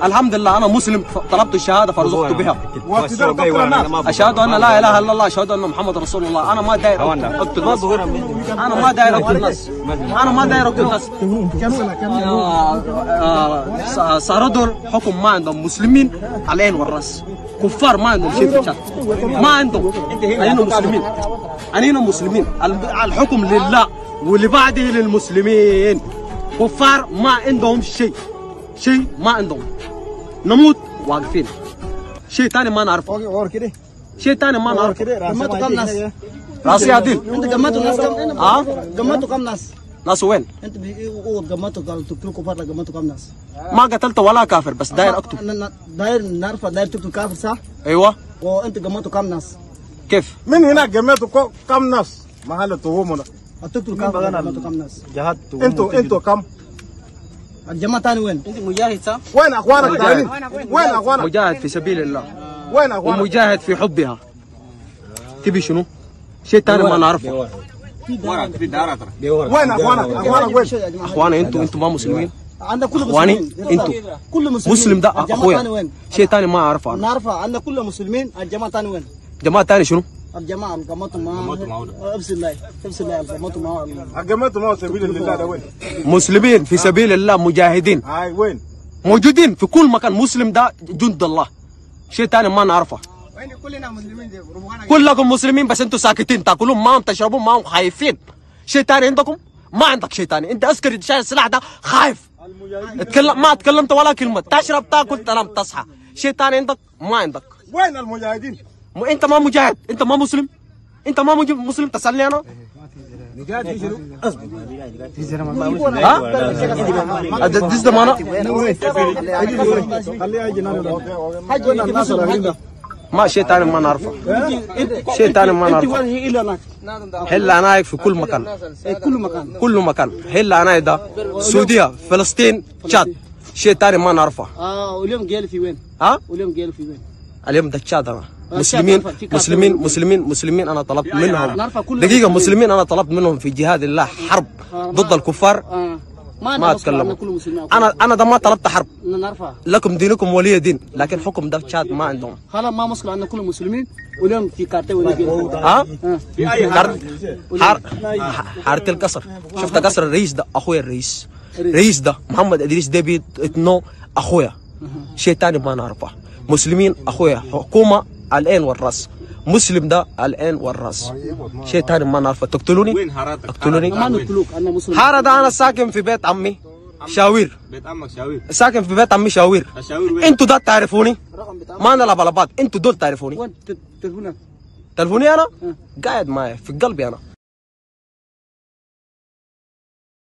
الحمد لله انا مسلم طلبت الشهاده فرزقت بها. اشهد ان لا اله الا الله، اشهد ان محمد رسول الله. انا ما داير اقتل الناس، انا ما داير اقتل الناس، انا ما داير اقتل الناس. صاردوا حكم ما عندهم، مسلمين على العين والراس، كفار ما عندهم شيء في الشات، ما عندهم. علينا مسلمين، علينا مسلمين، الحكم لله واللي بعده للمسلمين. كفار ما عندهم شيء ما عندهم، نموت واقفين. شيء ثاني ما نعرفه، شيء ثاني ما نعرفه. جمعتوا كم ناس؟ راسي عديل. انت جمعتوا ناس كم؟ جمعتوا كم ناس؟ ناس وين؟ انت جمعتوا قالوا تقتلوا كفار، جمعتوا كم ناس؟ ما قتلت ولا كافر، بس داير اقتل. داير نعرف، داير تقتل كافر صح؟ ايوه. وانت جمعتوا كم ناس؟ كيف؟ من هناك جمعتوا كم ناس؟ محل تهمنا. تقتلوا كافر، جمعتوا كم ناس؟ انتوا كم؟ الجماعة ثاني وين؟ انت مجاهد صح؟ وين اخوانك الثانيين؟ وين اخوانك؟ مجاهد في سبيل الله. وين اخوانك؟ ومجاهد في حبها. تبي شنو؟ شيء ثاني ما نعرفه. وين اخوانك وين؟ اخواني انتوا ما مسلمين؟ عندنا كل اخواني مسلمين. انتوا كل مسلمين. مسلم ده اخويا. شيء ثاني ما اعرفه انا. نعرفها، عندنا كل مسلمين. الجماعة ثاني وين؟ جماعة ثاني شنو؟ الجماعة جمعتوا معاه ابسل الله جمعتوا معاه. جمعتوا معاه سبيل الله ده وين؟ مسلمين في سبيل الله، مجاهدين. هاي وين؟ موجودين في كل مكان. مسلم ده جند الله. شيء ثاني ما نعرفه. كلنا مسلمين. كلكم مسلمين بس انتوا ساكتين، تاكلون معهم، تشربون معهم، خايفين. شيء ثاني عندكم؟ ما عندك شيء ثاني. انت عسكري شايل السلاح ده خايف. ما تكلمت ولا كلمة، تشرب تاكل تنام تصحى. شيء ثاني عندك؟ ما عندك. وين المجاهدين؟ انت ما مجاهد، انت ما مسلم، انت ما مسلم. تسألني انا؟ مجاهد في شنو؟ ها؟ ديس دمانة؟ خليها يجي ما شيء ثاني ما نعرفه. شيء ثاني ما نعرفه. هلا انا في كل مكان. كل مكان. هلا انا ده السعودية، فلسطين، تشاد. شيء ثاني ما نعرفه. واليوم جاي في وين؟ ها؟ واليوم جاي في وين؟ اليوم ده تشاد. انا مسلمين انا طلبت منهم دقيقة. مسلمين انا طلبت منهم في جهاد الله حرب ضد الكفار. ما اتكلم. انا ده ما طلبت حرب. نعرفها. لكم دينكم ولي دين، لكن حكم ده تشاد ما عندهم. خلاص ما مشكلة، عندنا كل مسلمين. واليوم في كارتي ولا ها؟ حارة القصر. شفت قصر الرئيس ده؟ اخويا الرئيس. الرئيس ده محمد ادريس ديبي اتنو اخويا. شيء ثاني ما نعرفه. مسلمين اخويا، حكومة على العين والراس. مسلم ده على العين والراس. شيء ثاني ما نعرفه. تقتلوني؟ وين حارتك؟ تقتلوني؟ ما نقتلوك، انا مسلم. حارة ده انا ساكن في بيت عمي شاوير. بيت عمك شاوير؟ ساكن في بيت عمي شاوير. الشاوير وين؟ انتوا ده تعرفوني؟ ما نلعب على بعض. انتوا دول تعرفوني؟ وين تلفونك؟ تلفوني انا؟ قاعد معي في قلبي انا.